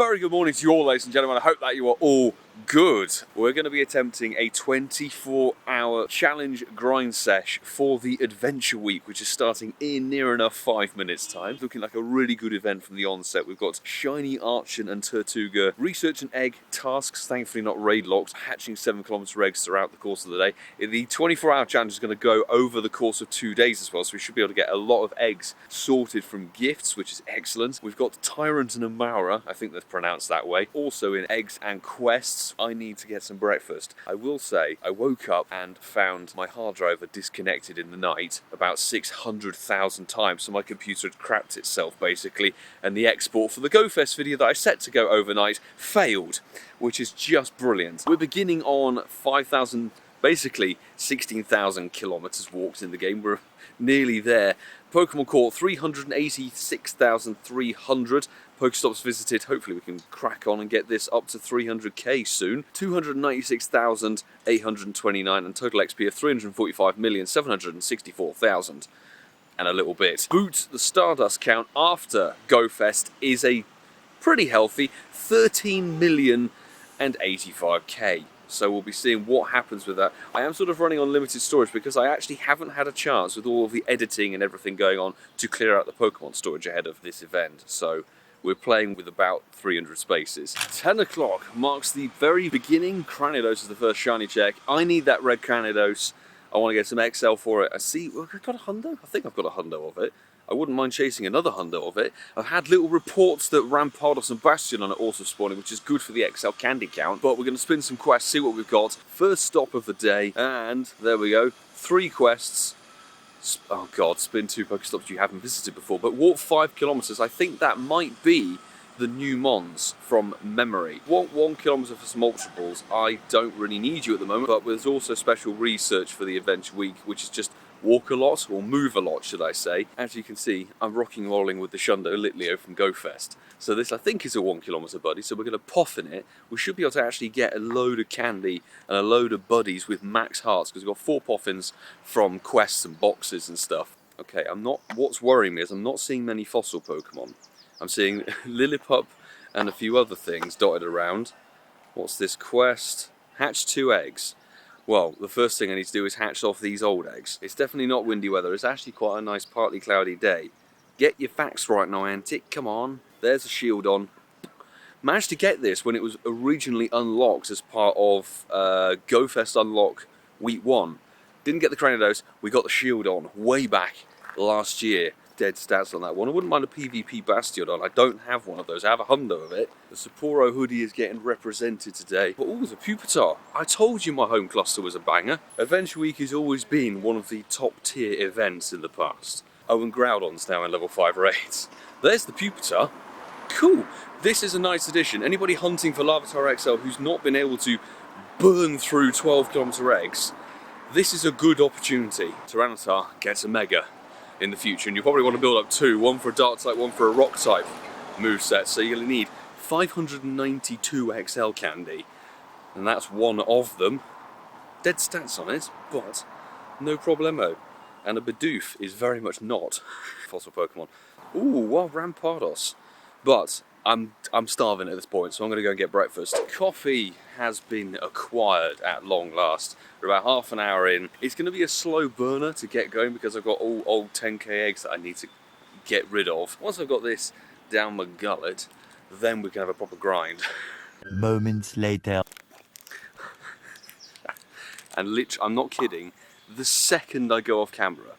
very good morning to you all, ladies and gentlemen. I hope that you are all good. We're going to be attempting a 24-hour challenge grind sesh for the Adventure Week, which is starting in near enough 5 minutes time. Looking like a really good event from the onset. We've got Shiny Archen and Tirtouga, research and egg tasks, thankfully not raid locks, hatching 7km eggs throughout the course of the day. The 24-hour challenge is going to go over the course of 2 days as well, so we should be able to get a lot of eggs sorted from gifts, which is excellent. We've got Tyrunt Amaura, I think that's pronounced that way, also in eggs and quests. I need to get some breakfast. I will say, I woke up and found my hard drive had disconnected in the night about 600,000 times, so my computer had crapped itself basically, and the export for the GoFest video that I set to go overnight failed, which is just brilliant. We're beginning on 5,000, basically 16,000 kilometers walked in the game. We're nearly there. Pokemon caught 386,300. Pokestops visited. Hopefully we can crack on and get this up to 300k soon. 296,829 and total XP of 345,764,000 and a little bit. Boot the Stardust count after GoFest is a pretty healthy 13,085k. So we'll be seeing what happens with that. I am sort of running on limited storage because I actually haven't had a chance with all of the editing and everything going on to clear out the Pokemon storage ahead of this event. So we're playing with about 300 spaces. 10 o'clock marks the very beginning. Cranidos is the first shiny check. I need that red Cranidos. I want to get some XL for it. I see, well, I've got a hundo? I think I've got a hundo of it. I wouldn't mind chasing another hundo of it. I've had little reports that Rampardos and Bastion are also spawning, which is good for the XL candy count. But we're going to spin some quests, see what we've got. First stop of the day, and there we go. 3 quests. Oh god, spin 2 Pokestops you haven't visited before. But walk 5 kilometers. I think that might be the new Mons from memory. Walk 1 kilometer for some Ultra Balls. I don't really need you at the moment, but there's also special research for the Adventure Week, which is just walk a lot, or move a lot, should I say. As you can see, I'm rocking and rolling with the Shundo Litleo from GoFest. So this, I think, is a 1 kilometer buddy, so we're going to poffin it. We should be able to actually get a load of candy and a load of buddies with max hearts, because we've got 4 poffins from quests and boxes and stuff. Okay, what's worrying me is I'm not seeing many fossil Pokemon. I'm seeing Lillipup and a few other things dotted around. What's this quest? Hatch 2 eggs. Well, the first thing I need to do is hatch off these old eggs. It's definitely not windy weather. It's actually quite a nice partly cloudy day. Get your facts right, Niantic. Come on. There's a shield on. Managed to get this when it was originally unlocked as part of GoFest Unlock Week 1. Didn't get the Cranidos. We got the shield on way back last year. Dead stats on that one. I wouldn't mind a PvP Bastiodon. I don't have one of those. I have a hundo of it. The Sapporo hoodie is getting represented today. But oh, the Pupitar. I told you my home cluster was a banger. Adventure Week has always been one of the top tier events in the past. Oh, and Groudon's now in level 5 raids. There's the Pupitar. Cool. This is a nice addition. Anybody hunting for Larvitar XL who's not been able to burn through 12 kilometer eggs, this is a good opportunity. Tyranitar gets a Mega in the future, and you probably want to build up 2, one for a dark type, one for a rock type moveset, so you'll need 592 XL candy, and that's one of them. Dead stats on it, but no problemo. And a Bidoof is very much not fossil Pokemon. Ooh, well, Rampardos. But I'm starving at this point, so I'm going to go and get breakfast. Coffee has been acquired at long last. We're about half an hour in. It's going to be a slow burner to get going because I've got all old 10k eggs that I need to get rid of. Once I've got this down my gullet, then we can have a proper grind. Moments later. And literally, I'm not kidding, the second I go off camera,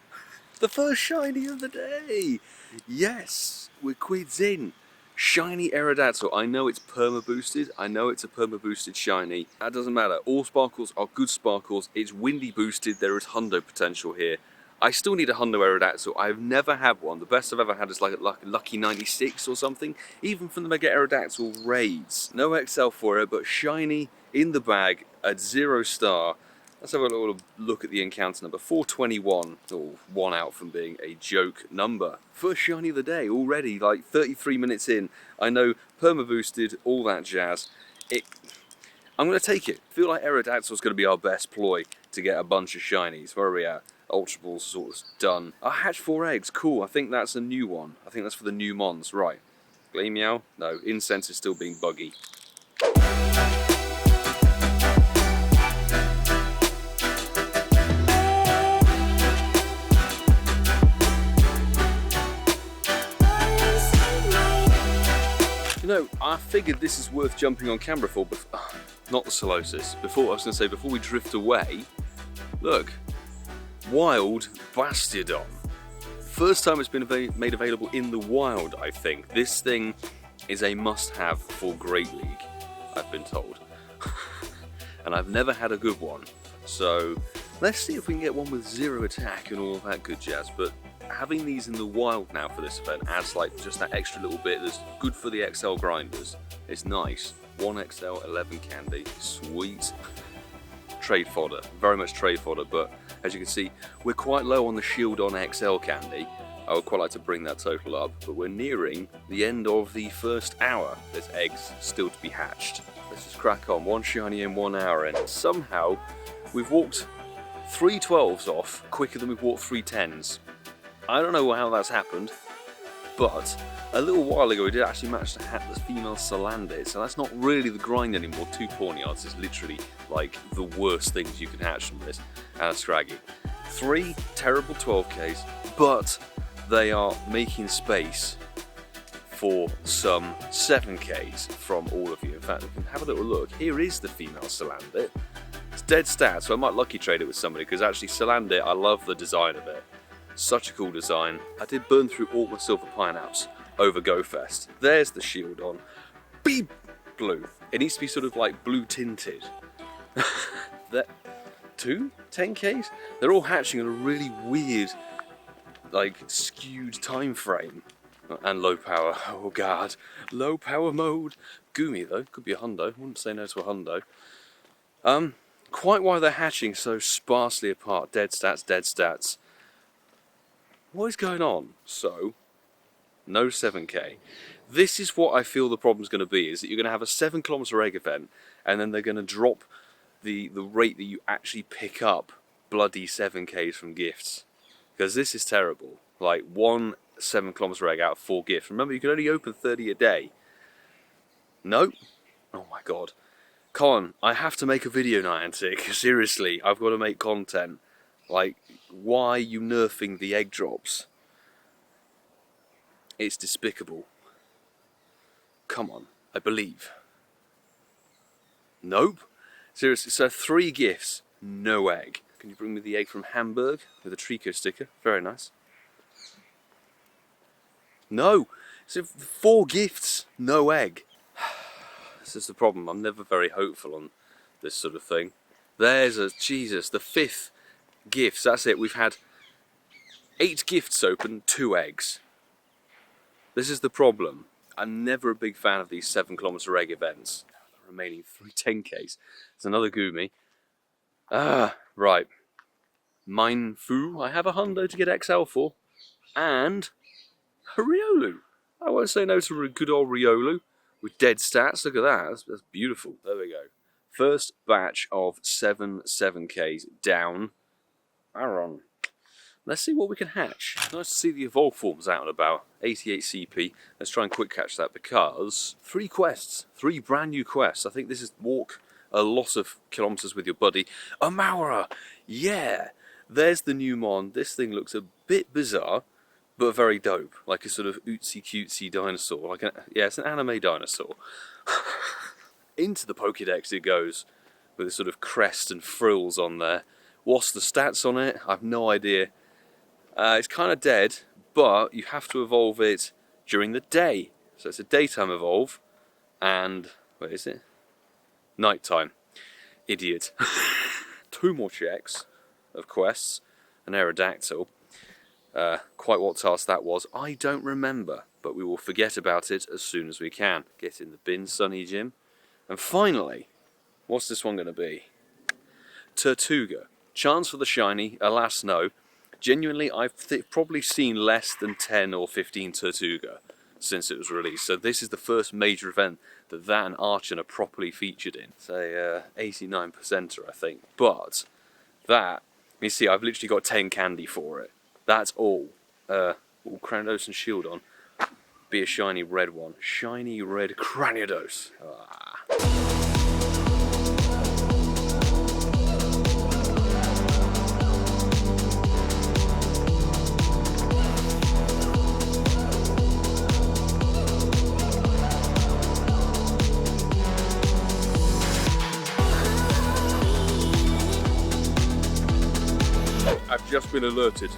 the first shiny of the day! Yes, we're quids in. Shiny Aerodactyl. I know it's perma boosted. I know it's a perma boosted shiny. That doesn't matter. All sparkles are good sparkles. It's windy boosted. There is hundo potential here. I still need a hundo Aerodactyl. I've never had one. The best I've ever had is like a Lucky 96 or something. Even from the Mega Aerodactyl raids. No XL for it, but shiny in the bag at 0 star. Let's have a little look at the encounter number. 421, or 1 out from being a joke number. First shiny of the day already, like 33 minutes in. I know, perma boosted, all that jazz. I'm going to take it. I feel like Aerodactyl is going to be our best ploy to get a bunch of shinies. Where are we at? Ultra Ball's sort of done. I hatched 4 eggs, cool. I think that's a new one. I think that's for the new Mons, right. Gleammeow? No, Incense is still being buggy. You know, I figured this is worth jumping on camera for, but not the Solosis. Before, I was going to say, before we drift away, look, Wild Bastiodon. First time it's been made available in the wild, I think. This thing is a must-have for Great League, I've been told. And I've never had a good one. So let's see if we can get one with 0 attack and all of that good jazz. But having these in the wild now for this event adds like just that extra little bit that's good for the XL grinders. It's nice. 1 XL, 11 candy, sweet. Trade fodder, very much trade fodder, but as you can see, we're quite low on the Shieldon XL candy. I would quite like to bring that total up, but we're nearing the end of the first hour. There's eggs still to be hatched. Let's just crack on, 1 shiny in 1 hour, and somehow we've walked 3 12s off quicker than we've walked 3 10s. I don't know how that's happened, but a little while ago we did actually manage to hatch the female Salandit, so that's not really the grind anymore. 2 Pawniards is literally like the worst things you can hatch from this, and a Scraggy. 3 terrible 12Ks, but they are making space for some 7Ks from all of you. In fact, we can have a little look. Here is the female Salandit. It's dead stats, so I might lucky trade it with somebody, because actually Salandit, I love the design of it. Such a cool design. I did burn through all my silver pineapples over GoFest. There's the Shieldon. Be blue. It needs to be sort of like blue tinted. That 2 10Ks? They're all hatching in a really weird, like skewed time frame. And low power. Oh god. Low power mode. Goomy though. Could be a hundo. Wouldn't say no to a hundo. Quite why they're hatching so sparsely apart. Dead stats, dead stats. What is going on? So, no 7K. This is what I feel the problem's going to be, is that you're going to have a 7 kilometer egg event, and then they're going to drop the rate that you actually pick up bloody 7Ks from gifts. Because this is terrible. Like, 1 7 kilometer egg out of 4 gifts. Remember, you can only open 30 a day. No? Oh my god. Colin, I have to make a video, Niantic. Seriously, I've got to make content. Like, why are you nerfing the egg drops? It's despicable. Come on, I believe. Nope. Seriously, so 3 gifts, no egg. Can you bring me the egg from Hamburg with a Trico sticker? Very nice. No. So 4 gifts, no egg. This is the problem. I'm never very hopeful on this sort of thing. There's a, Jesus, the 5th gifts. That's it. We've had 8 gifts open, 2 eggs. This is the problem. I'm never a big fan of these 7 kilometer egg events. The remaining 3 10Ks. There's another Goomy. Right. Minefu, I have a hundo to get XL for. And a Riolu. I won't say no to a good old Riolu with dead stats. Look at that. That's beautiful. There we go. First batch of 7 7Ks down. Aaron. Let's see what we can hatch. Nice to see the evolved forms out and about. 88 CP. Let's try and quick catch that, because 3 quests. 3 brand new quests. I think this is walk a lot of kilometers with your buddy. Amaura! Yeah! There's the new mon. This thing looks a bit bizarre, but very dope. Like a sort of ootsy cutesy dinosaur. Like yeah, it's an anime dinosaur. Into the Pokédex it goes, with a sort of crest and frills on there. What's the stats on it? I've no idea. It's kind of dead, but you have to evolve it during the day. So it's a daytime evolve, and, where is it? Nighttime. Idiot. 2 more checks of quests. An Aerodactyl. Quite what task that was, I don't remember, but we will forget about it as soon as we can. Get in the bin, Sunny Jim. And finally, what's this one going to be? Tirtouga. Chance for the shiny, alas no. Genuinely, I've probably seen less than 10 or 15 Tirtouga since it was released. So this is the first major event that and Archen are properly featured in. Say 89%er, I think. But that, you see, I've literally got 10 candy for it. That's all. All Crownos and Shieldon. be a shiny red one. Shiny red Cranidos. Ah. I've just been alerted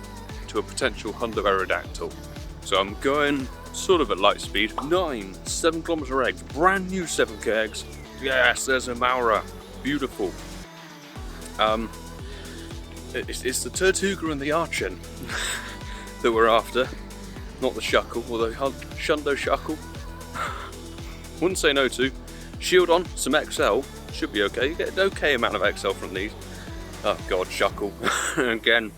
to a potential Hundo Aerodactyl. So I'm going sort of at light speed. 9 7km eggs, brand new 7k eggs. Yes, there's a Amaura. Beautiful. It's the Tirtouga and the Archen that we're after. Not the Shuckle, although Shundo Shuckle. Wouldn't say no to. Shield on, some XL. Should be okay. You get an okay amount of XL from these. Oh god, Shuckle. Again.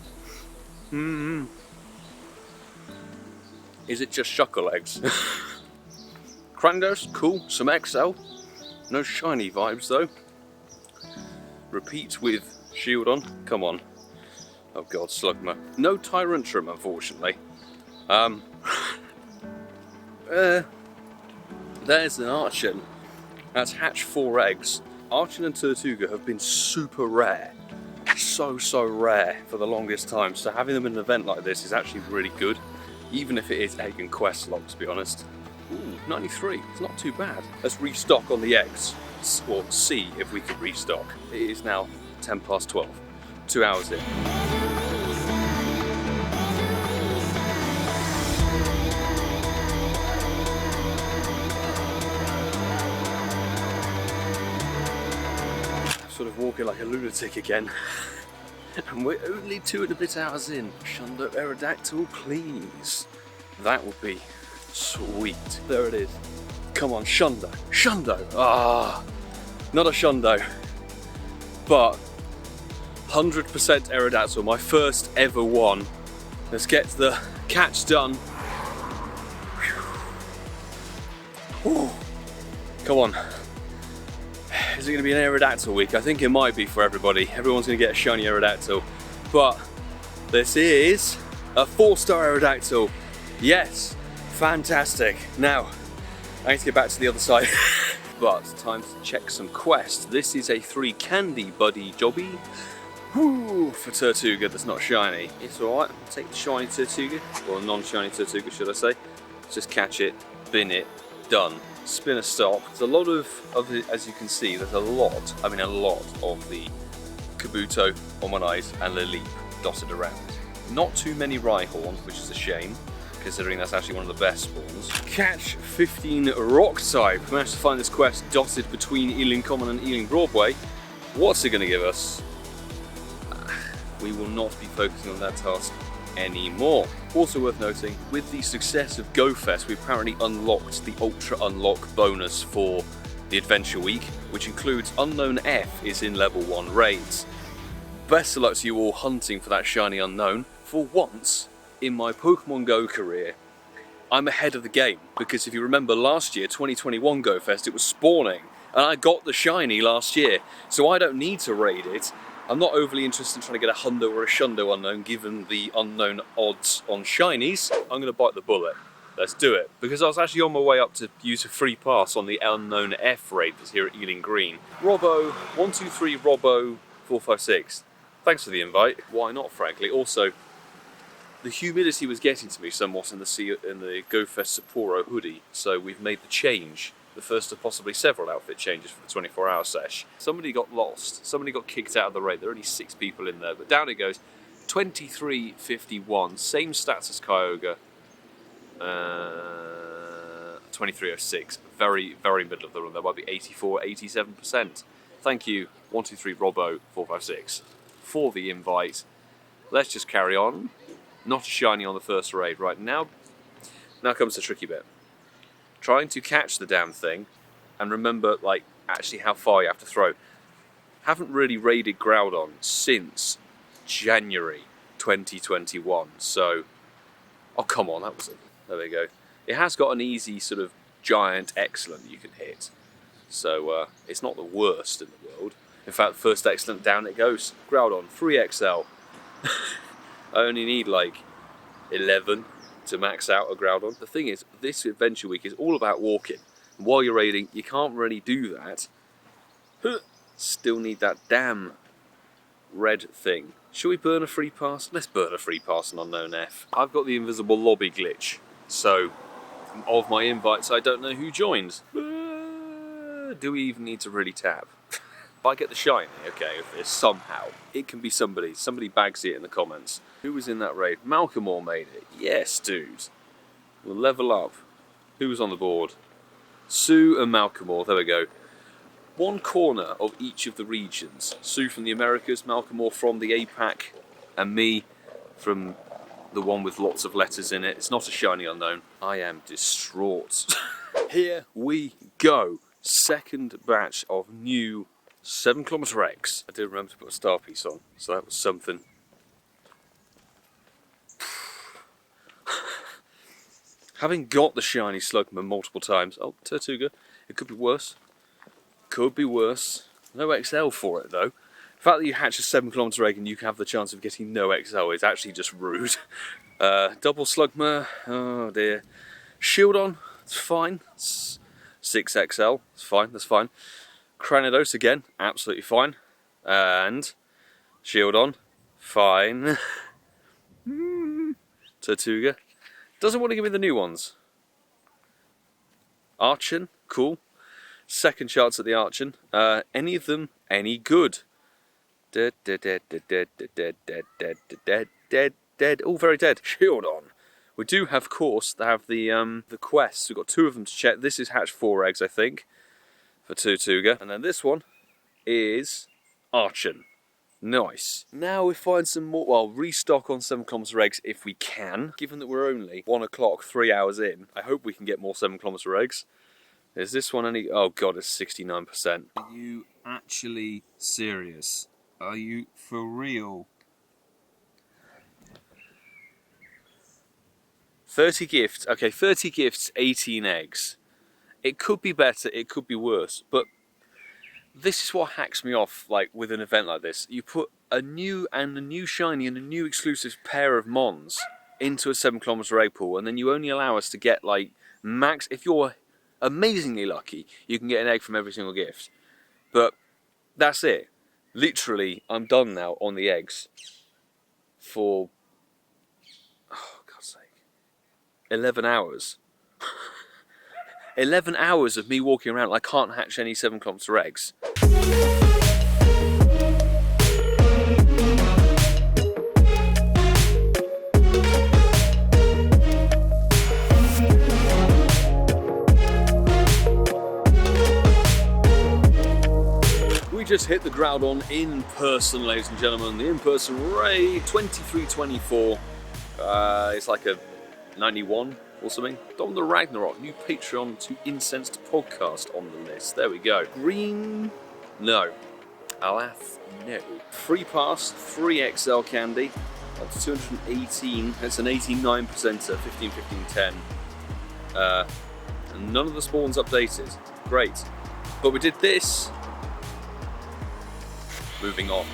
Is it just Shuckle eggs? Cranidos, cool. Some XL. No shiny vibes though. Repeat with shield on. Come on. Oh god, Slakmeme. No Tyrunt Amaura, unfortunately. There's an Archen. That's hatched 4 eggs. Archen and Tirtouga have been super rare. So rare for the longest time. So having them in an event like this is actually really good. Even if it is egg and quest log, to be honest. Ooh, 93. It's not too bad. Let's restock on the eggs. Or see if we can restock. It is now 10 past 12. 2 hours in. Sort of walking like a lunatic again. And we're only 2 and a bit hours in. Shundo Aerodactyl, please. That would be sweet. There it is. Come on, Shundo. Shundo! Ah, not a Shundo. But 100% Aerodactyl, my first ever one. Let's get the catch done. Whew. Come on. Is it going to be an Aerodactyl week? I think it might be for everybody. Everyone's going to get a shiny Aerodactyl. But this is a 4-star Aerodactyl. Yes, fantastic. Now, I need to get back to the other side. But time to check some quests. This is a 3 candy buddy jobby. Woo, for Tirtouga that's not shiny. It's alright, I'll take the shiny Tirtouga, or non-shiny Tirtouga should I say. Just catch it, bin it, done. Spin a stop. There's a lot of the, as you can see, there's a lot of the Kabuto, Omanite and Lilip dotted around. Not too many Rhyhorn, which is a shame, considering that's actually one of the best spawns. Catch 15 rock type. Managed to find this quest dotted between Ealing Common and Ealing Broadway. What's it going to give us? We will not be focusing on that task anymore. Also worth noting, with the success of GoFest, we apparently unlocked the Ultra Unlock bonus for the Adventure Week, which includes Unknown F is in level 1 raids. Best of luck to you all hunting for that shiny unknown. For once in my Pokemon Go career, I'm ahead of the game, because if you remember last year, 2021 GoFest, it was spawning, and I got the shiny last year, so I don't need to raid it. I'm not overly interested in trying to get a Hundo or a Shundo unknown, given the unknown odds on shinies. I'm going to bite the bullet. Let's do it. Because I was actually on my way up to use a free pass on the Unknown F raid that's here at Ealing Green. Robbo123 Robbo456. Thanks for the invite. Why not, frankly? Also, the humidity was getting to me somewhat in the GoFest Sapporo hoodie, so we've made the change. The first of possibly several outfit changes for the 24-hour sesh. Somebody got lost. Somebody got kicked out of the raid. There are only 6 people in there, but down it goes. 2351, same stats as Kyogre. 2306, very middle of the run. There might be 84, 87%. Thank you, 123 Robbo456, for the invite. Let's just carry on. Not a shiny on the first raid right now. Now comes the tricky bit. Trying to catch the damn thing and remember, like, actually how far you have to throw. Haven't really raided Groudon since January 2021, so... Oh, come on, that was it. There we go. It has got an easy sort of giant excellent you can hit, so it's not the worst in the world. In fact, first excellent, down it goes. Groudon, 3XL. I only need like 11, to max out a Groudon. The thing is, this adventure week is all about walking. And while you're raiding, you can't really do that. Still need that damn red thing. Shall we burn a free pass? Let's burn a free pass on Unknown F. I've got the invisible lobby glitch, so of my invites I don't know who joins. Do we even need to really tab? If I get the shiny, okay, if there's somehow, it can be somebody. Somebody bags it in the comments. Who was in that raid? Malcolmore made it. Yes, dude. We'll level up. Who was on the board? Sue and Malcolmore. There we go. One corner of each of the regions. Sue from the Americas, Malcolmore from the APAC, and me from the one with lots of letters in it. It's not a shiny unknown. I am distraught. Here we go. Second batch of new 7km eggs. I did remember to put a star piece on, so that was something. Having got the shiny Slakmeme multiple times, oh, Tirtouga, it could be worse. Could be worse. No XL for it though. The fact that you hatch a 7km egg and you can have the chance of getting no XL is actually just rude. Double Slakmeme, oh dear. Shieldon, it's fine. It's 6XL, it's fine, that's fine. Cranidos again, absolutely fine. And Shieldon, fine. Tirtouga. Doesn't want to give me the new ones. Archen, cool. Second chance at the Archen. Any of them any good? Dead. All very dead. Shieldon. We do have, of course, the quests. We've got 2 of them to check. This is hatch 4 eggs, I think, for Tirtouga. And then this one is Archen. Nice. Now we find some more, well, restock on 7km eggs if we can. Given that we're only 1 o'clock, 3 hours in, I hope we can get more 7km eggs. Is this one any, oh god, it's 69%. Are you actually serious? Are you for real? 30 gifts, okay, 30 gifts, 18 eggs. It could be better, it could be worse, but this is what hacks me off, like, with an event like this. You put a new shiny and a new exclusive pair of Mons into a 7km egg pool, and then you only allow us to get, like, max, if you're amazingly lucky, you can get an egg from every single gift. But that's it. Literally, I'm done now on the eggs for, oh, God's sake, 11 hours. 11 hours of me walking around. I can't hatch any 7km eggs. We just hit the Groudon in person, ladies and gentlemen. The in-person raid, 2324. It's like a 91 or something. Dom the Ragnarok, new Patreon to Incensed podcast on the list. There we go. Green, no. Alath, no. Free pass, free XL candy. That's 218. That's an 89%, 15, 15, 10. And none of the spawns updated. Great. But we did this. Moving on.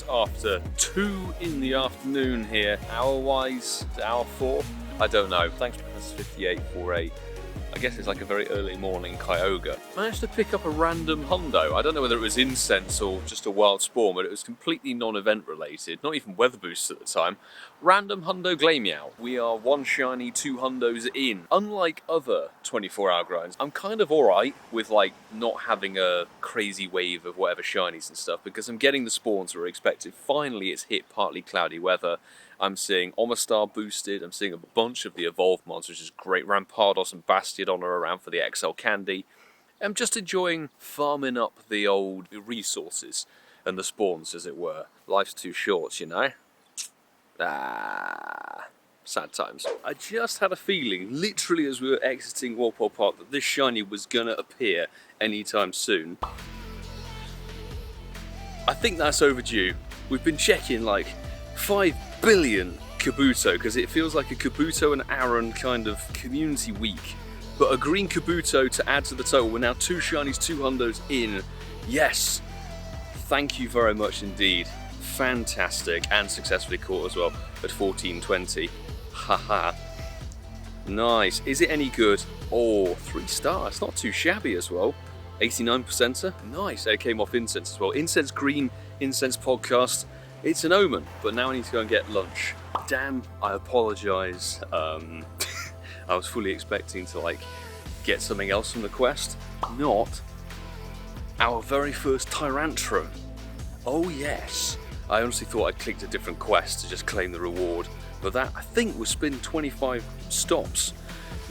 After 2 in the afternoon here, hour-wise, hour 4? I don't know. Thanks, Professor 5848. I guess it's like a very early morning Kyogre. Managed to pick up a random hundo. I don't know whether it was incense or just a wild spawn, but it was completely non-event related, not even weather boosts at the time. Random hundo Glameow. We are 1 shiny, 2 hundos in. Unlike other 24-hour grinds, I'm kind of alright with like not having a crazy wave of whatever shinies and stuff, because I'm getting the spawns we're expected. Finally it's hit partly cloudy weather. I'm seeing Omastar boosted, I'm seeing a bunch of the evolved mons, which is great. Rampardos and Bastiodon are around for the XL candy. I'm just enjoying farming up the old resources and the spawns, as it were. Life's too short, you know? Sad times. I just had a feeling, literally as we were exiting Walpole Park, that this shiny was gonna appear anytime soon. I think that's overdue. We've been checking like 5 billion Kabuto, because it feels like a Kabuto and Aaron kind of community week. But a green Kabuto to add to the total. We're now 2 shinies, 2 hundos in. Yes! Thank you very much indeed. Fantastic, and successfully caught as well at 1420. Haha. Nice. Is it any good? Oh, 3 stars. Not too shabby as well. 89%er. Nice. It came off Incense as well. Incense Green, Incense Podcast. It's an omen, but now I need to go and get lunch. Damn, I apologise. I was fully expecting to like get something else from the quest. Not our very first Tyrantrum. Oh yes. I honestly thought I clicked a different quest to just claim the reward, but that I think was spin 25 stops.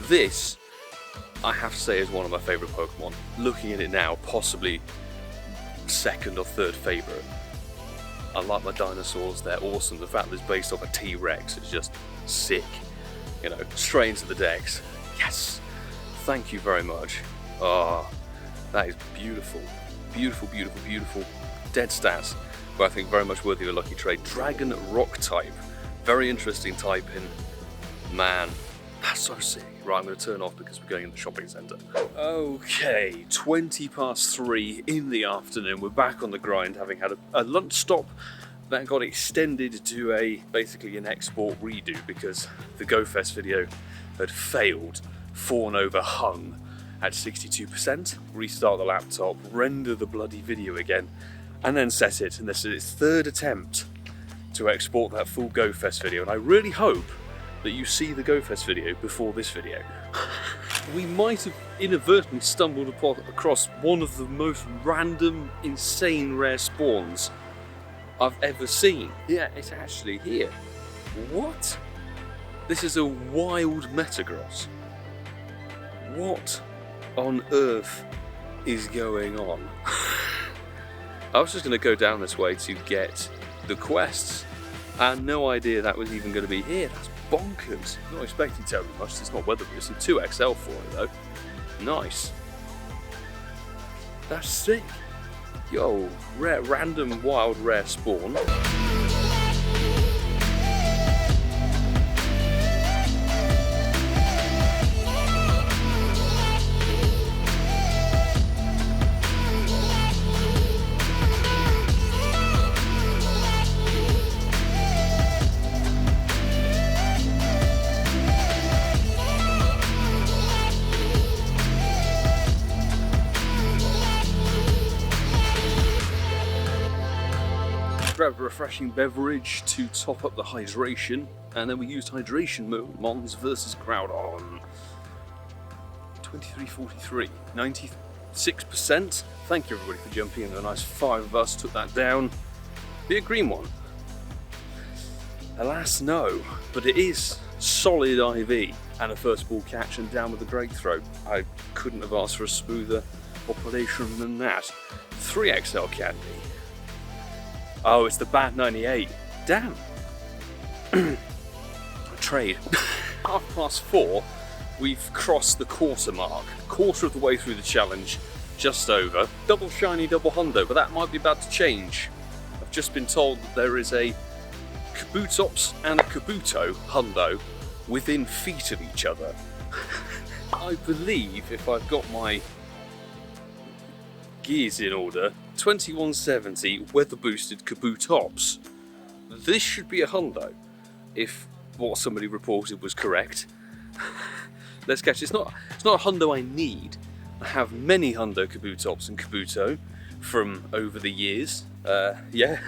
This, I have to say, is one of my favourite Pokemon. Looking at it now, possibly 2nd or 3rd favourite. I like my dinosaurs, they're awesome. The fact that it's based off a T-Rex is just sick. You know, straight into the decks. Yes! Thank you very much. Ah, that is beautiful. Beautiful, beautiful, beautiful. Dead stats, but I think very much worthy of a lucky trade. Dragon Rock type. Very interesting typing. Man, that's so sick. Right, I'm going to turn off because we're going in the shopping centre. Okay, 3:20 in the afternoon. We're back on the grind, having had a lunch stop that got extended to basically an export redo because the GoFest video had failed, fallen over, hung at 62%. Restart the laptop, render the bloody video again, and then set it. And this is its 3rd attempt to export that full GoFest video. And I really hope that you see the GoFest video before this video. We might have inadvertently stumbled across one of the most random, insane rare spawns I've ever seen. Yeah, it's actually here. What? This is a wild Metagross. What on earth is going on? I was just going to go down this way to get the quests. I had no idea that was even going to be here. That's bonkers. Not expecting terribly much. It's not weather boosted. 2XL for it though. Nice. That's sick. Yo, rare, random wild rare spawn. Grabbed a refreshing beverage to top up the hydration, and then we used hydration mode, Mons versus Groudon. 23:43, 96%. Thank you everybody for jumping in. A nice 5 of us took that down. Be a green one. Alas, no, but it is solid IV and a first ball catch and down with a great throw. I couldn't have asked for a smoother operation than that. 3XL candy. Oh, it's the Bat 98. Damn. Trade. 4:30, we've crossed the quarter mark. Quarter of the way through the challenge, just over. Double shiny, double hundo, but that might be about to change. I've just been told that there is a Kabutops and a Kabuto hundo within feet of each other. I believe if I've got my gears in order, 2170 weather boosted Kabutops. This should be a hundo, if what somebody reported was correct. let's catch it. It's not a hundo I need. I have many hundo Kabutops and Kabuto from over the years. Yeah.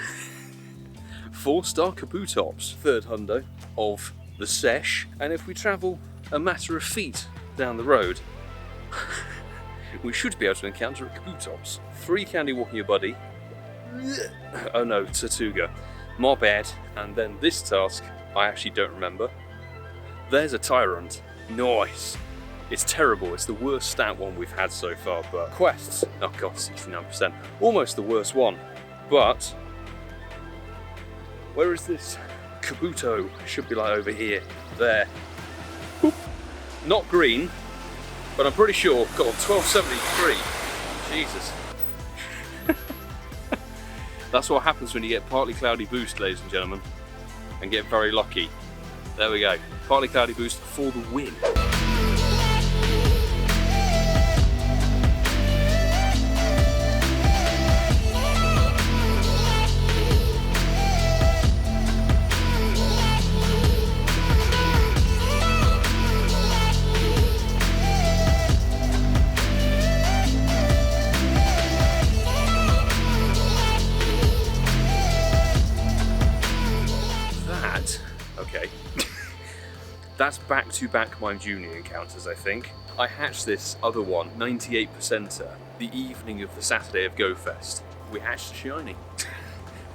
4-star Kabutops, 3rd hundo of the sesh. And if we travel a matter of feet down the road, we should be able to encounter a Kabutops. 3 candy walking your buddy. Oh no, Tirtouga. My bad. And then this task, I actually don't remember. There's a Tyrunt. Nice. It's terrible. It's the worst stat one we've had so far, but quests. Oh god, 69%. Almost the worst one. But where is this Kabuto? Should be like over here. There. Boop. Not green, but I'm pretty sure. God, 1273. Jesus. That's what happens when you get partly cloudy boost, ladies and gentlemen, and get very lucky. There we go. Partly cloudy boost for the win. Okay. That's back-to-back my junior encounters, I think. I hatched this other one, 98%er, the evening of the Saturday of Go Fest. We hatched a shiny.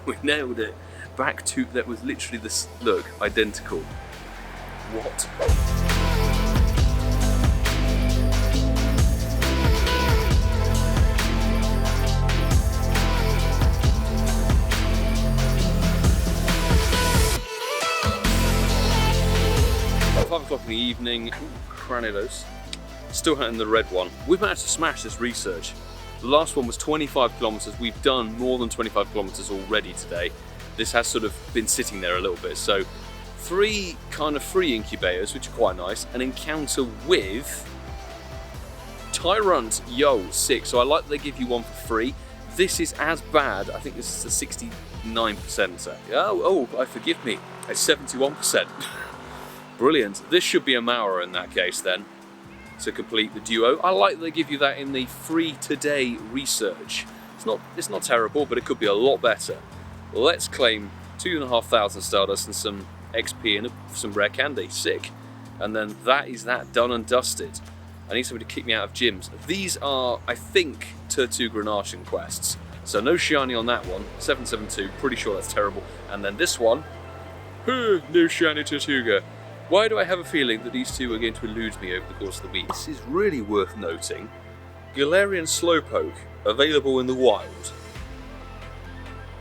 We nailed it. Back to, that was literally this, look, identical. What? 5 o'clock in the evening. Ooh, Granados. Still hunting the red one. We've managed to smash this research. The last one was 25 kilometers. We've done more than 25 kilometers already today. This has sort of been sitting there a little bit. So 3 kind of free incubators, which are quite nice. An encounter with Tyrunt, yo, 6. So I like that they give you one for free. This is as bad. I think this is a 69%. Oh, forgive me. It's 71%. Brilliant. This should be Amaura in that case then, to complete the duo. I like that they give you that in the free today research. It's not terrible, but it could be a lot better. Let's claim 2,500 Stardust and some XP and some rare candy. Sick. And then that is that done and dusted. I need somebody to kick me out of gyms. These are, I think, Tirtouga and Archen quests. So no shiny on that one. 772, pretty sure that's terrible. And then this one, no shiny Tirtouga. Why do I have a feeling that these two are going to elude me over the course of the week? This is really worth noting. Galarian Slowpoke, available in the wild.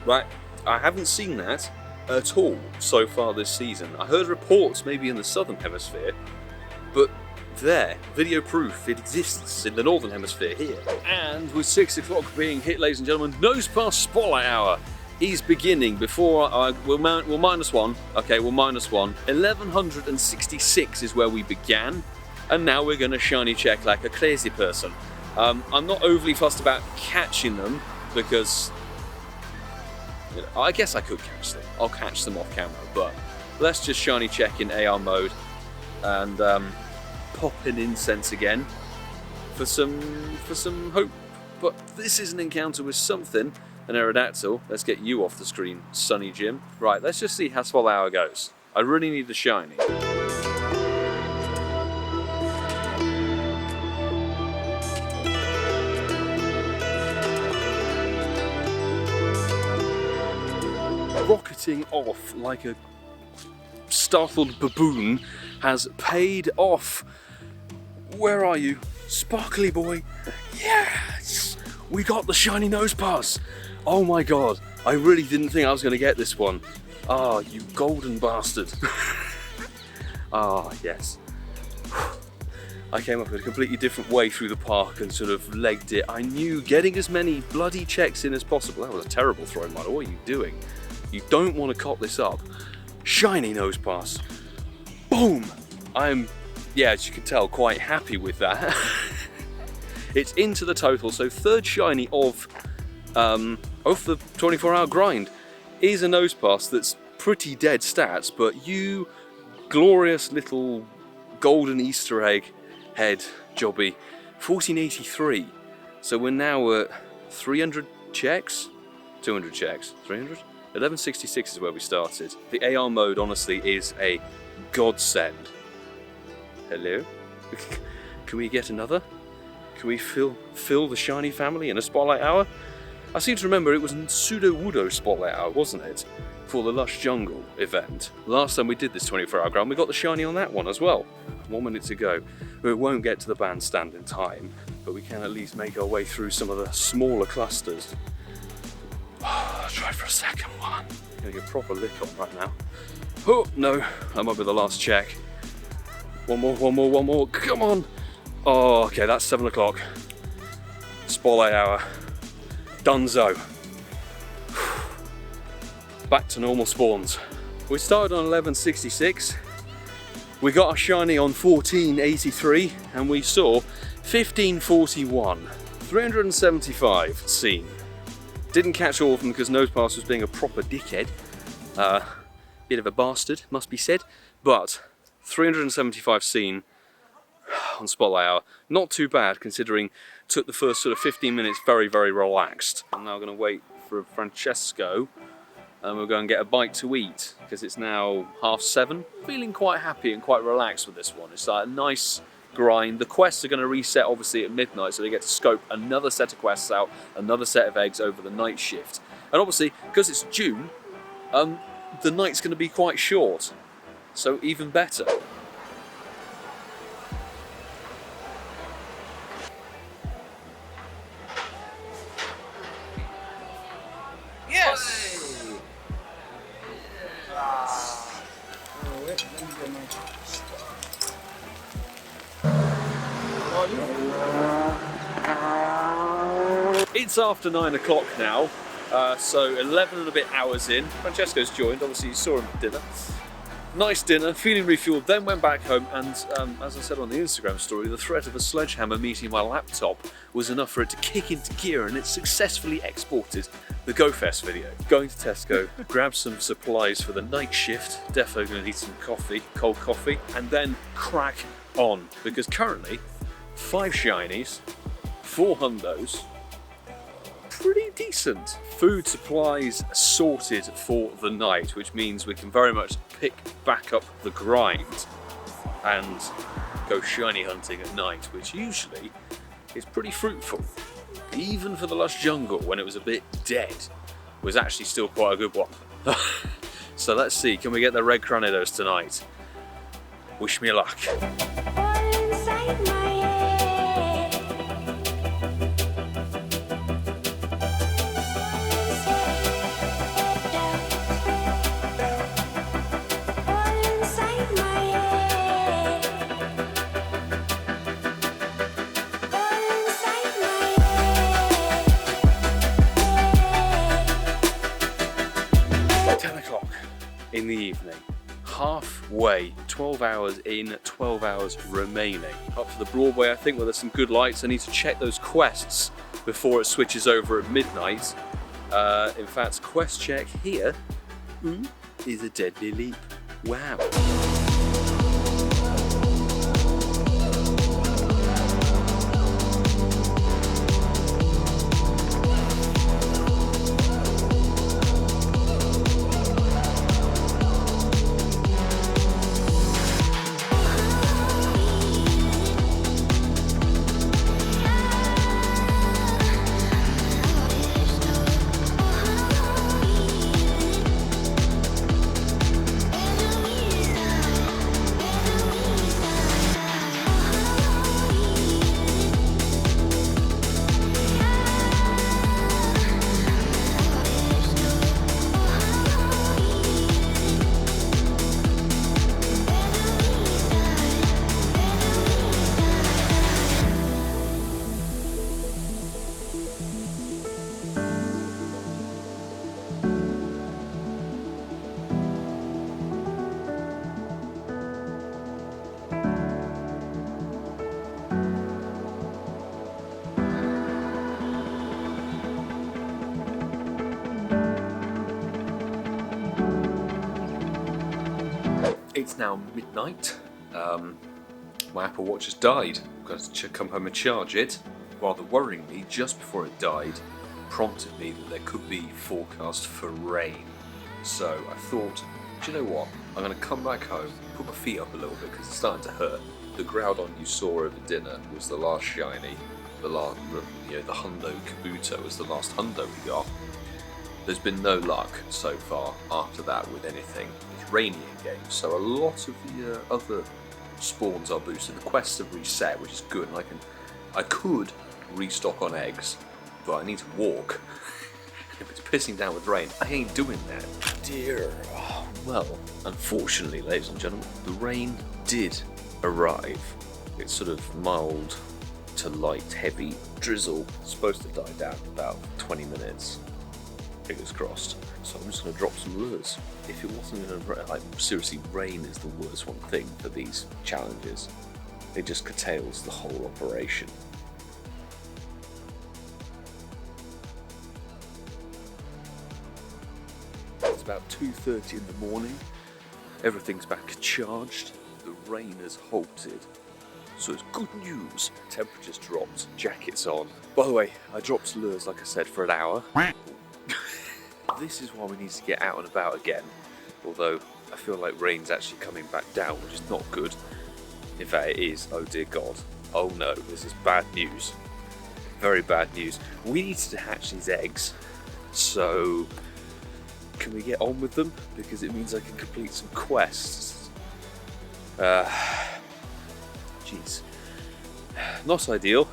Right, I haven't seen that at all so far this season. I heard reports maybe in the southern hemisphere, but there, video proof, it exists in the northern hemisphere here. And with 6 o'clock being hit, ladies and gentlemen, Nosepass Spotlight Hour is beginning. Before we'll minus 1. Okay, we'll minus 1. 1166 is where we began, and now we're going to shiny check like a crazy person. I'm not overly fussed about catching them because, you know, I guess I could catch them. I'll catch them off camera, but let's just shiny check in AR mode and pop in incense again for some hope. But this is an encounter with something. An Aerodactyl. Let's get you off the screen, Sunny Jim. Right, let's just see how Swell Hour goes. I really need the shiny. Rocketing off like a startled baboon has paid off. Where are you? Sparkly boy. Yes! We got the shiny Nosepass. Oh my god, I really didn't think I was going to get this one. Ah, you golden bastard. Ah, yes. I came up with a completely different way through the park and sort of legged it. I knew getting as many bloody checks in as possible. That was a terrible throw, mother. What are you doing? You don't want to cop this up. Shiny Nosepass. Boom! I'm, yeah, as you can tell, quite happy with that. It's into the total, so 3rd shiny of the 24-hour grind is a Nosepass that's pretty dead stats, but you glorious little golden Easter egg head, jobby, 1483. So we're now at 300 checks? 200 checks? 300? 1166 is where we started. The AR mode, honestly, is a godsend. Hello? Can we get another? Can we fill the shiny family in a spotlight hour? I seem to remember it was in Pseudo-Wudo spotlight hour, wasn't it? For the Lush Jungle event. Last time we did this 24-hour ground, we got the shiny on that one as well. 1 minute to go. We won't get to the bandstand in time, but we can at least make our way through some of the smaller clusters. Oh, I'll try for a second one. I'm gonna get a proper lick on right now. Oh, no, that might be the last check. One more, come on! Oh, okay, that's 7 o'clock. Spotlight hour. Dunzo. Back to normal spawns. We started on 1166. We got our shiny on 1483, and we saw 1541. 375 seen. Didn't catch all of them because Nosepass was being a proper dickhead. Bit of a bastard, must be said. But 375 seen on Spotlight Hour. Not too bad considering took the first sort of 15 minutes very, very relaxed. I'm now going to wait for Francesco and we'll go and get a bite to eat because it's now 7:30. Feeling quite happy and quite relaxed with this one. It's like a nice grind. The quests are going to reset obviously at midnight, so they get to scope another set of quests out, another set of eggs over the night shift. And obviously, because it's June, the night's going to be quite short, so even better. Yes! It's after 9 o'clock now, so 11 and a bit hours in. Francesco's joined, obviously you saw him at dinner. Nice dinner, feeling refueled, then went back home and as I said on the Instagram story, the threat of a sledgehammer meeting my laptop was enough for it to kick into gear and it successfully exported the GoFest video. Going to Tesco, grab some supplies for the night shift, defo gonna need some coffee, cold coffee, and then crack on, because currently 5 shinies, 4 hundos, pretty decent. Food supplies sorted for the night, which means we can very much pick back up the grind and go shiny hunting at night, which usually is pretty fruitful. Even for the Lush Jungle, when it was a bit dead, was actually still quite a good one. So let's see, can we get the red Cranidos tonight? Wish me luck. In the evening, halfway, 12 hours in, 12 hours remaining. Up to the Broadway, I think, where there's some good lights. I need to check those quests before it switches over at midnight. In fact, quest check here is a deadly leap. Wow. It's now midnight. my Apple Watch has died. I've got to come home and charge it. Rather worrying me, just before it died, prompted me that there could be forecast for rain. So I thought, do you know what? I'm going to come back home, put my feet up a little bit because it's starting to hurt. The Groudon you saw over dinner was the last shiny. The Hundo Kabuto was the last Hundo we got. There's been no luck so far after that with anything. It's rainy in game, so a lot of the other spawns are boosted. The quests have reset, which is good, and I could restock on eggs, but I need to walk. If it's pissing down with rain, I ain't doing that. Dear. Well, unfortunately, ladies and gentlemen, the rain did arrive. It's sort of mild to light, heavy drizzle. It's supposed to die down in about 20 minutes. Fingers crossed. So I'm just going to drop some lures. If it wasn't going to, seriously, rain is the worst one thing for these challenges. It just curtails the whole operation. It's about 2:30 in the morning. Everything's back charged. The rain has halted. So it's good news. Temperature's dropped, jackets on. By the way, I dropped lures, like I said, for an hour. This is why we need to get out and about again. Although, I feel like rain's actually coming back down, which is not good. In fact, it is. Oh dear God. Oh no, this is bad news. Very bad news. We need to hatch these eggs. So, can we get on with them? Because it means I can complete some quests. Jeez. Not ideal.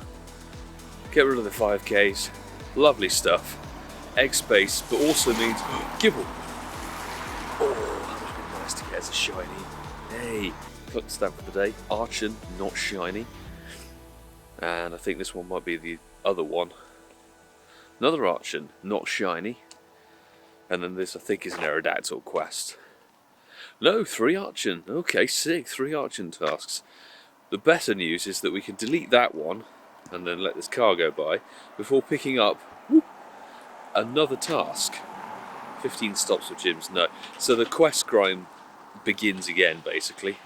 Get rid of the 5Ks. Lovely stuff. Egg space, but also means Gibble. Oh, that would be nice to get as a shiny. Hey, got the stamp for the day. Archen, not shiny. And I think this one might be the other one. Another Archen, not shiny. And then this, I think, is an Aerodactyl quest. No, 3 Archen. Okay, sick. 3 Archen tasks. The better news is that we can delete that one and then let this car go by before picking up another task. 15 stops with gyms, no. So the quest grind begins again, basically.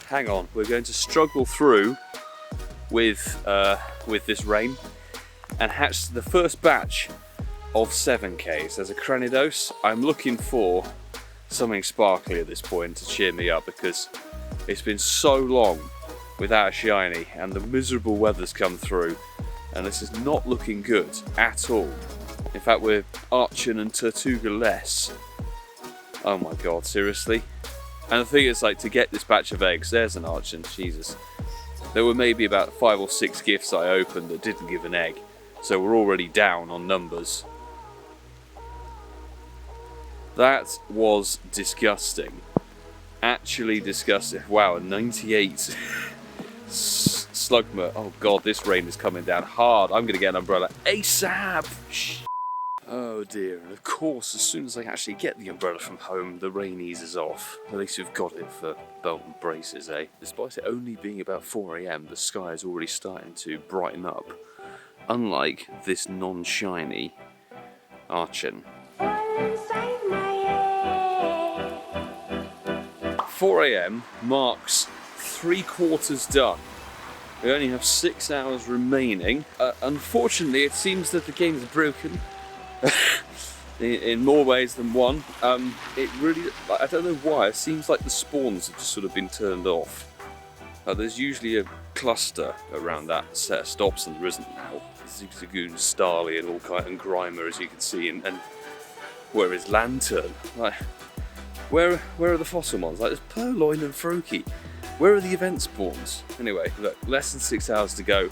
Hang on, we're going to struggle through with this rain and hatch the first batch of 7Ks. There's a Cranidos. I'm looking for something sparkly at this point to cheer me up because it's been so long without a shiny and the miserable weather's come through and this is not looking good at all. In fact, we're Archen and Tirtouga less. Oh my God, seriously? And the thing is, like, to get this batch of eggs, there's an Archen, Jesus. There were maybe about 5 or 6 gifts I opened that didn't give an egg, so we're already down on numbers. That was disgusting. Actually disgusting. Wow, a 98 Slakmeme. Oh God, this rain is coming down hard. I'm gonna get an umbrella ASAP. Oh dear, and of course, as soon as I actually get the umbrella from home, the rain eases off. At least we've got it for belt and braces, eh? Despite it only being about 4 AM, the sky is already starting to brighten up. Unlike this non-shiny Archen. 4 AM marks 3/4 done. We only have 6 hours remaining. Unfortunately, it seems that the game is broken. In more ways than one. It really, I don't know why, it seems like the spawns have just sort of been turned off. There's usually a cluster around that set of stops and there isn't now. Zigzagoon, Starly and all kind, and Grimer, as you can see, and where is Lantern? Like, where are the fossil ones? Like, there's Purloin and Froakie. Where are the event spawns? Anyway, look, less than 6 hours to go.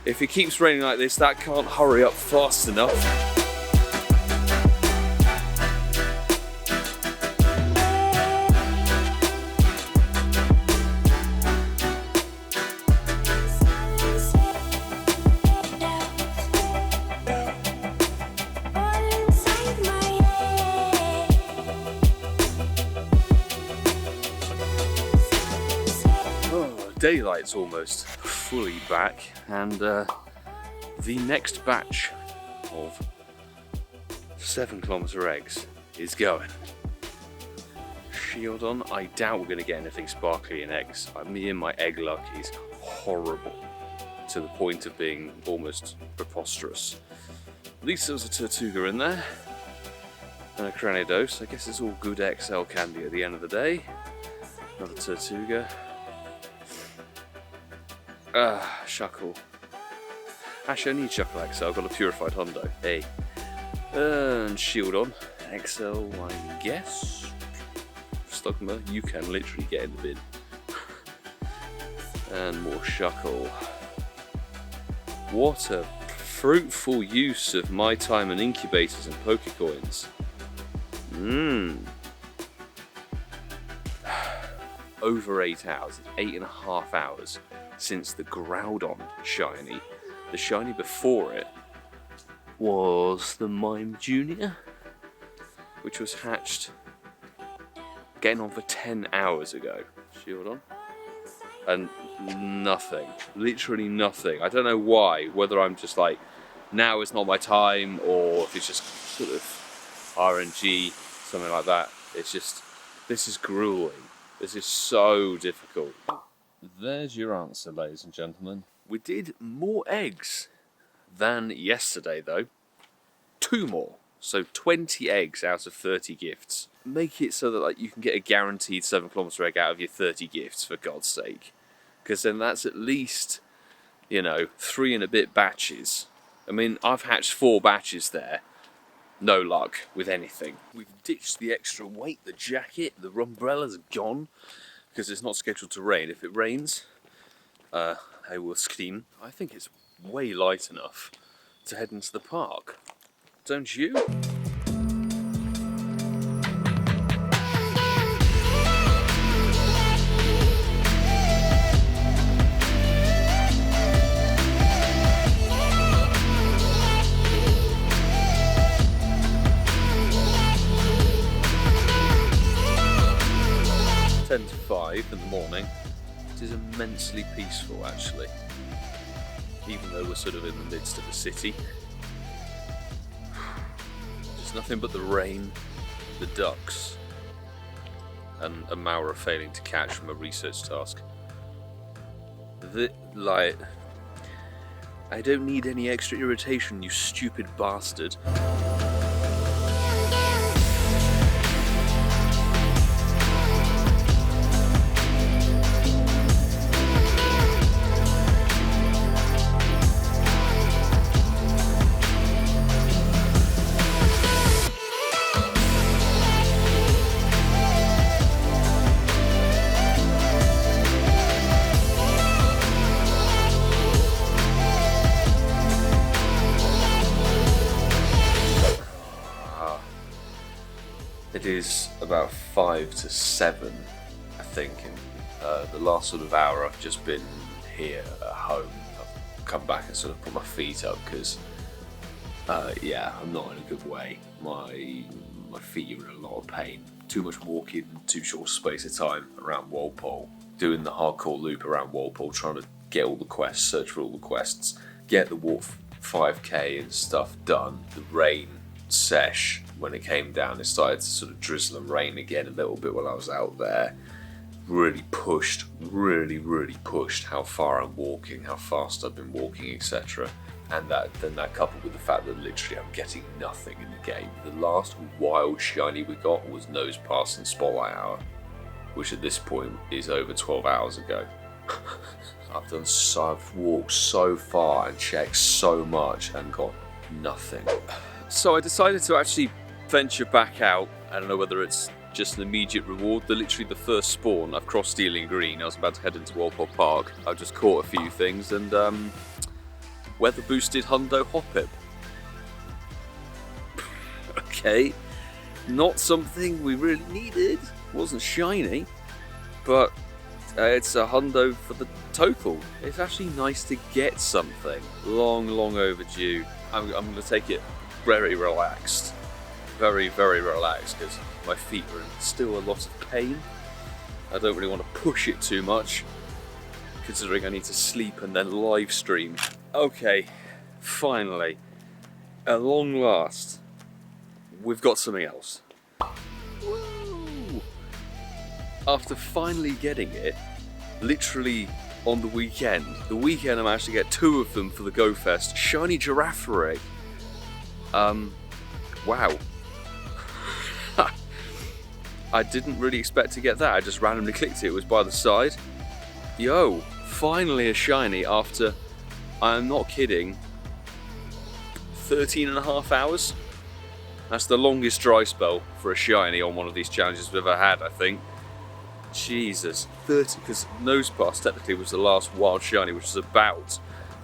If it keeps raining like this, that can't hurry up fast enough. daylight's almost fully back, and the next batch of 7km eggs is going. Shield on. I doubt we're going to get anything sparkly in eggs. Me and my egg luck is horrible, to the point of being almost preposterous. At least there was a Tirtouga in there, and a Cranidos. I guess it's all good XL candy at the end of the day. Another Tirtouga. Shuckle. Actually, I need Shuckle XL. I've got a purified Hundo. Hey. And Shield on. XL, I guess. Slakmeme, you can literally get in the bin. And more Shuckle. What a fruitful use of my time and incubators and Pokecoins. Over 8 hours, 8.5 hours since the Groudon shiny. The shiny before it was the Mime Junior, which was hatched getting on for 10 hours ago. Shield on. And nothing. Literally nothing. I don't know why, whether I'm just like, now is not my time, or if it's just sort of RNG, something like that. It's just, this is grueling. This is so difficult. There's your answer, ladies and gentlemen. We did more eggs than yesterday, though. 2 more. So 20 eggs out of 30 gifts. Make it so that like you can get a guaranteed 7km egg out of your 30 gifts, for God's sake. Because then that's at least, you know, 3 and a bit batches. I mean, I've hatched 4 batches there. No luck with anything. We've ditched the extra weight, the jacket, the umbrella's gone because it's not scheduled to rain. If it rains, I will scream. I think it's way light enough to head into the park. Don't you? 10 to 5 in the morning. It is immensely peaceful, actually, even though we're sort of in the midst of a city. Just nothing but the rain, the ducks, and Amaura failing to catch from a research task. I don't need any extra irritation, you stupid bastard. It is about 5 to 7, I think, and the last sort of hour I've just been here at home. I've come back and sort of put my feet up because, yeah, I'm not in a good way. My feet are in a lot of pain. Too much walking in too short a space of time around Walpole. Doing the hardcore loop around Walpole, trying to get all the quests, search for all the quests, get the walk 5k and stuff done. The rain sesh, when it came down, it started to sort of drizzle and rain again a little bit while I was out there. Really pushed how far I'm walking, how fast I've been walking, etc. And then that coupled with the fact that literally I'm getting nothing in the game. The last wild shiny we got was Nosepass and Spotlight Hour, which at this point is over 12 hours ago. I've walked so far and checked so much and got nothing. So I decided to actually venture back out. I don't know whether it's just an immediate reward. Literally the first spawn, I've crossed Dealing Green. I was about to head into Walpole Park. I've just caught a few things and weather boosted Hundo Hoppip. Okay, not something we really needed. Wasn't shiny, but it's a Hundo for the total. It's actually nice to get something. Long overdue. I'm going to take it very relaxed. Very relaxed, because my feet are in still a lot of pain. I don't really want to push it too much. considering I need to sleep and then live stream. Okay, finally, at long last, we've got something else. Woo! After finally getting it, literally on the weekend I managed to get 2 of them for the Go Fest. Shiny Giraffere. Wow. I didn't really expect to get that. I just randomly clicked it. It was by the side. Yo, finally a shiny after, I'm not kidding, 13.5 hours? That's the longest dry spell for a shiny on one of these challenges we've ever had, I think. Jesus, 30, because Nosepass technically was the last wild shiny, which was about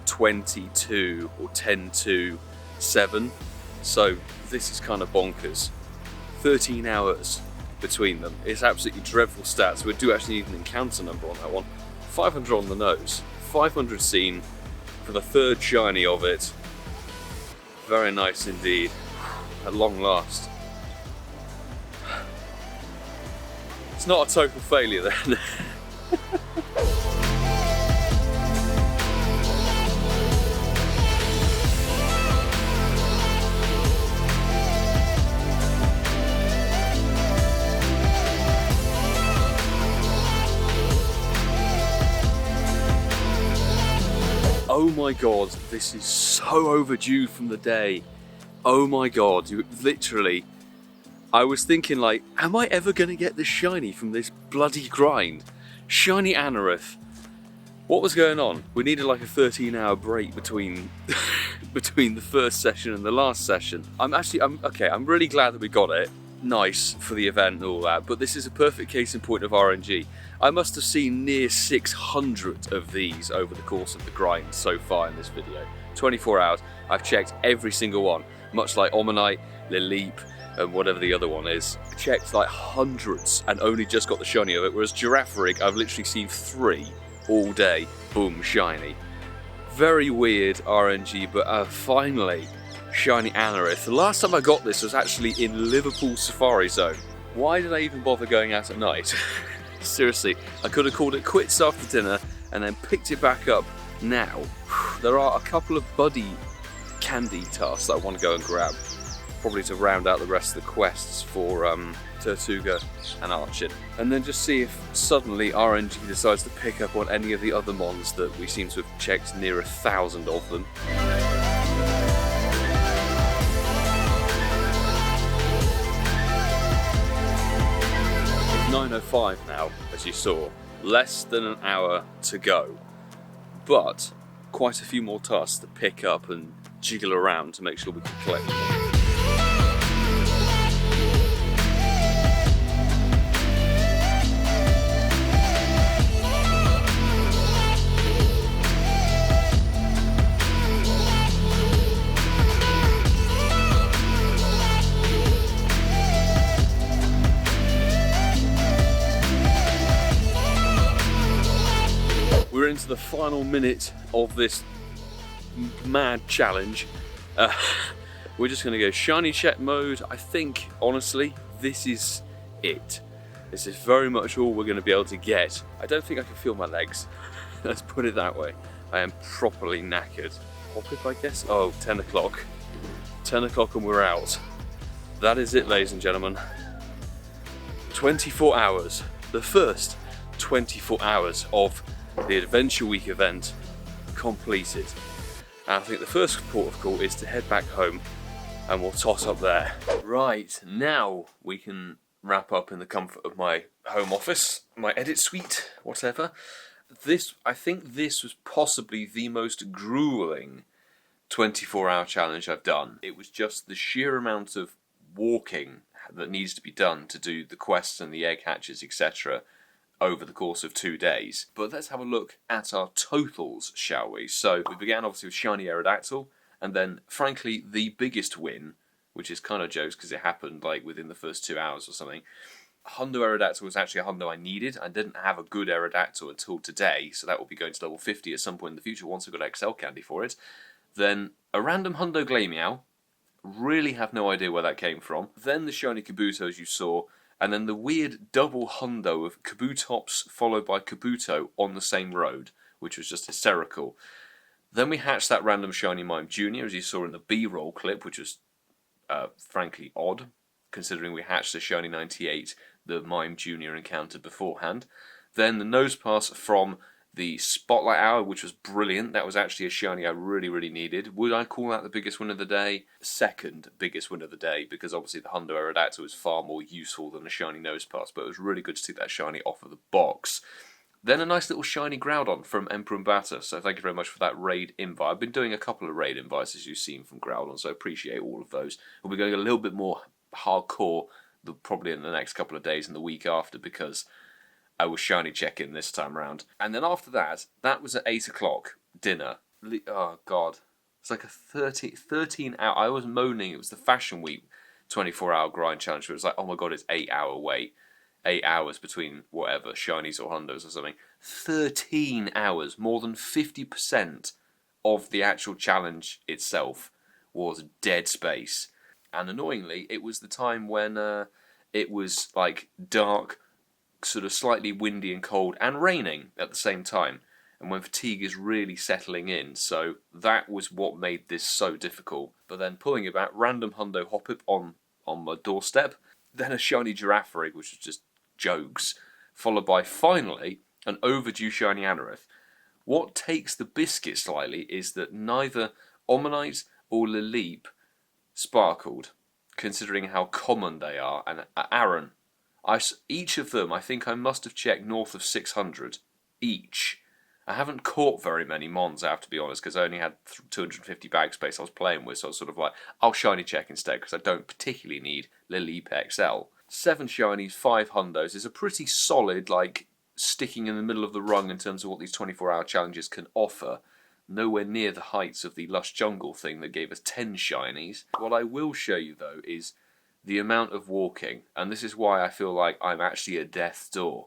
22 or 10-7. So this is kind of bonkers. 13 hours between them. It's absolutely dreadful stats. We do actually need an encounter number on that one. 500 on the nose, 500 seen for the 3rd shiny of it. Very nice indeed, at long last. It's not a total failure then. Oh my god, this is so overdue from the day. Oh my god, literally, I was thinking like, am I ever going to get this shiny from this bloody grind? Shiny Anorith. What was going on? We needed like a 13-hour break between between the first session and the last session. I'm really glad that we got it. Nice for the event and all that, but this is a perfect case in point of RNG. I must have seen near 600 of these over the course of the grind so far in this video. 24 hours, I've checked every single one, much like Omanite, Leleep, and whatever the other one is. Checked like hundreds and only just got the shiny of it, whereas Giraffere, I've literally seen 3 all day. Boom, shiny. Very weird RNG, but finally, shiny Anorith. The last time I got this was actually in Liverpool Safari Zone. Why did I even bother going out at night? Seriously, I could have called it quits after dinner and then picked it back up now. There are a couple of buddy candy tasks that I want to go and grab, probably to round out the rest of the quests for Tirtouga and Archen, and then just see if suddenly RNG decides to pick up on any of the other mons that we seem to have checked near 1,000 of them. 9:05 now, as you saw. Less than an hour to go, but quite a few more tasks to pick up and jiggle around to make sure we can collect them. We're into the final minute of this mad challenge. We're just going to go shiny check mode. I think, honestly, this is it. This is very much all we're going to be able to get. I don't think I can feel my legs. Let's put it that way. I am properly knackered. What if I guess? Oh, 10 o'clock. 10 o'clock and we're out. That is it, ladies and gentlemen. 24 hours. The first 24 hours of the Adventure Week event completed. And I think the first port of call is to head back home and we'll tot up there. Right, now we can wrap up in the comfort of my home office, my edit suite, whatever. I think this was possibly the most grueling 24-hour challenge I've done. It was just the sheer amount of walking that needs to be done to do the quests and the egg hatches, etc. over the course of 2 days. But let's have a look at our totals, shall we? So we began obviously with Shiny Aerodactyl, and then frankly the biggest win, which is kind of jokes because it happened like within the first 2 hours or something. Hundo Aerodactyl was actually a Hundo I needed. I didn't have a good Aerodactyl until today, so that will be going to level 50 at some point in the future once I've got XL candy for it. Then a random Hundo Glameow, really have no idea where that came from. Then the Shiny Kabuto, as you saw, and then the weird double hundo of Kabutops followed by Kabuto on the same road, which was just hysterical. Then we hatched that random Shiny Mime Jr., as you saw in the B-roll clip, which was frankly odd, considering we hatched the Shiny 98, the Mime Jr. encountered beforehand. Then the Nosepass from the Spotlight Hour, which was brilliant. That was actually a shiny I really, really needed. Would I call that the biggest win of the day? Second biggest win of the day, because obviously the Hundo Aerodactyl was far more useful than a shiny Nosepass, but it was really good to see that shiny off of the box. Then a nice little shiny Groudon from Emperor Batter, so thank you very much for that raid invite. I've been doing a couple of raid invites, as you've seen from Groudon, so I appreciate all of those. We'll be going a little bit more hardcore probably in the next couple of days and the week after, because I was shiny checking this time around. And then after that, that was at 8 o'clock, dinner. Oh, God. It's like a 13 hour... I was moaning it was the Fashion Week 24-hour grind challenge. It was like, oh my God, it's 8 hour wait. 8 hours between whatever, shinies or hundos or something. 13 hours. More than 50% of the actual challenge itself was dead space. And annoyingly, it was the time when it was like dark, sort of slightly windy and cold, and raining at the same time, and when fatigue is really settling in, so that was what made this so difficult. But then pulling it back, random Hundo Hoppip on my doorstep, then a shiny Girafarig, which was just jokes, followed by finally an overdue shiny Anorith. What takes the biscuit slightly is that neither Omanyte or Lileep sparkled, considering how common they are, and Aaron. Each of them, I think I must have checked north of 600 each. I haven't caught very many Mons, I have to be honest, because I only had 250 bag space I was playing with, so I was sort of like, I'll shiny check instead, because I don't particularly need Lileep XL. 7 shinies, 5 hundos is a pretty solid, like, sticking in the middle of the rung in terms of what these 24-hour challenges can offer. Nowhere near the heights of the Lush Jungle thing that gave us 10 shinies. What I will show you, though, is the amount of walking, and this is why I feel like I'm actually at death's door,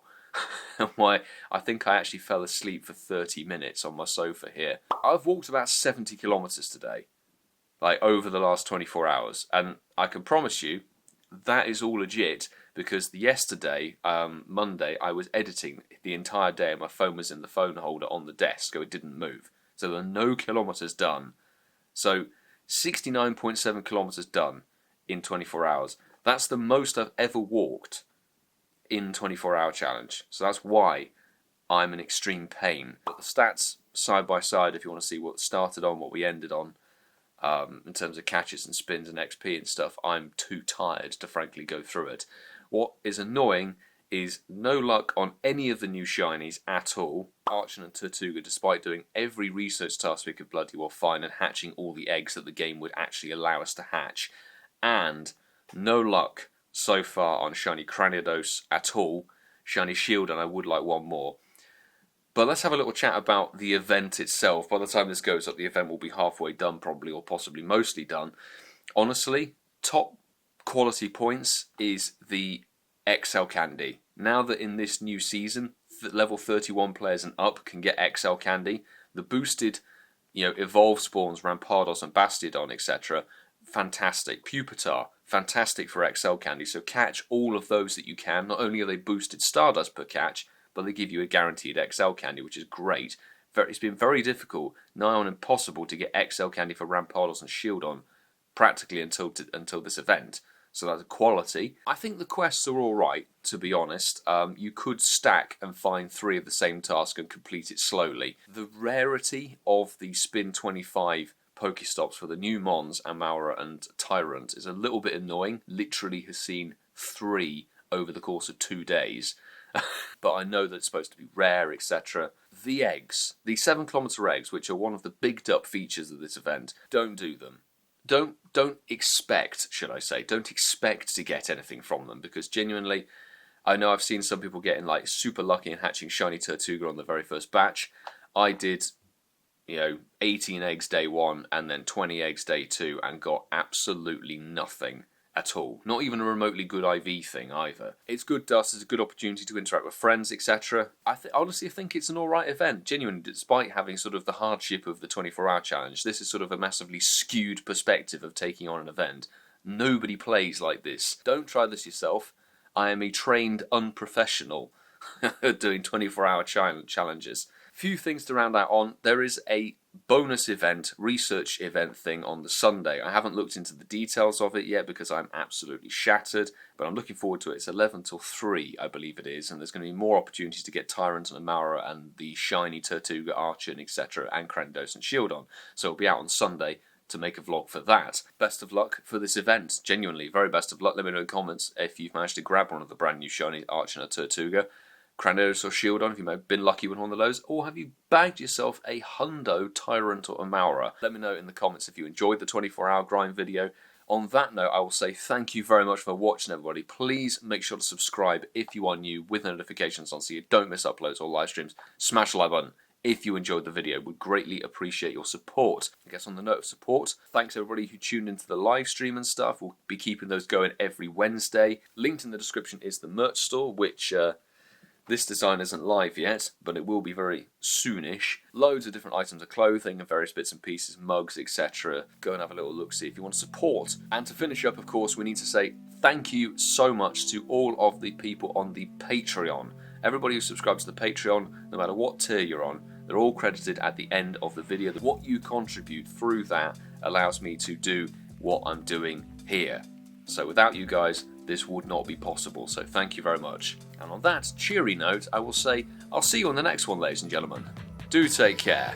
and why I think I actually fell asleep for 30 minutes on my sofa here. I've walked about 70 kilometres today, like over the last 24 hours, and I can promise you that is all legit, because yesterday, Monday, I was editing the entire day and my phone was in the phone holder on the desk, so it didn't move. So there are no kilometres done. So 69.7 kilometres done in 24 hours. That's the most I've ever walked in 24-hour challenge. So that's why I'm in extreme pain. But the stats side by side, if you want to see what started on, what we ended on, in terms of catches and spins and XP and stuff, I'm too tired to frankly go through it. What is annoying is no luck on any of the new shinies at all. Archen and Tirtouga, despite doing every research task we could bloody well find and hatching all the eggs that the game would actually allow us to hatch. And no luck so far on shiny Cranidos at all. Shiny Shield, and I would like one more. But let's have a little chat about the event itself. By the time this goes up, the event will be halfway done probably, or possibly mostly done. Honestly, top quality points is the XL Candy. Now that in this new season, level 31 players and up can get XL Candy, the boosted, evolved spawns, Rampardos and Bastiodon, etc., fantastic. Pupitar, fantastic for XL Candy, so catch all of those that you can. Not only are they boosted Stardust per catch, but they give you a guaranteed XL Candy, which is great. It's been very difficult, nigh on impossible, to get XL Candy for Rampardos and Shieldon practically until this event. So that's quality. I think the quests are alright, to be honest. You could stack and find 3 of the same task and complete it slowly. The rarity of the Spin 25 Pokestops for the new Mons, Amaura and Tyrunt, is a little bit annoying. Literally has seen 3 over the course of 2 days. But I know that it's supposed to be rare, etc. The eggs, the 7-kilometre eggs, which are one of the bigged up features of this event, don't do them. Don't expect, should I say, don't expect to get anything from them, because genuinely, I know I've seen some people getting like super lucky and hatching shiny Tirtouga on the very first batch. I did, 18 eggs day 1 and then 20 eggs day 2 and got absolutely nothing at all. Not even a remotely good IV thing either. It's good dust, it's a good opportunity to interact with friends, etc. I honestly think it's an alright event, genuinely, despite having sort of the hardship of the 24-hour challenge. This is sort of a massively skewed perspective of taking on an event. Nobody plays like this. Don't try this yourself. I am a trained unprofessional doing 24-hour challenges. Few things to round out on. There is a bonus event, research event thing on the Sunday. I haven't looked into the details of it yet because I'm absolutely shattered, but I'm looking forward to it. It's 11 till 3, I believe it is, and there's going to be more opportunities to get Tyrunt Amaura and the Shiny Tirtouga, Archen, etc., and Krendos and Shieldon. So it'll be out on Sunday to make a vlog for that. Best of luck for this event, genuinely, very best of luck. Let me know in the comments if you've managed to grab one of the brand new Shiny Archen Tirtouga, Krendos or Shieldon, if you may have been lucky with one of those, or have you bagged yourself a hundo Tyrunt or Amaura? Let me know in the comments if you enjoyed the 24-hour grind video. On that note, I will say thank you very much for watching, everybody. Please make sure to subscribe if you are new with notifications on so you don't miss uploads or live streams. Smash the like button if you enjoyed the video. Would greatly appreciate your support. I guess on the note of support, thanks everybody who tuned into the live stream and stuff. We'll be keeping those going every Wednesday. Linked in the description is the merch store, which this design isn't live yet, but it will be very soonish. Loads of different items of clothing and various bits and pieces, mugs, etc. Go and have a little look-see if you want to support. And to finish up, of course, we need to say thank you so much to all of the people on the Patreon. Everybody who subscribes to the Patreon, no matter what tier you're on, they're all credited at the end of the video. What you contribute through that allows me to do what I'm doing here. So without you guys, this would not be possible, so thank you very much. And on that cheery note, I will say, I'll see you on the next one, ladies and gentlemen. Do take care.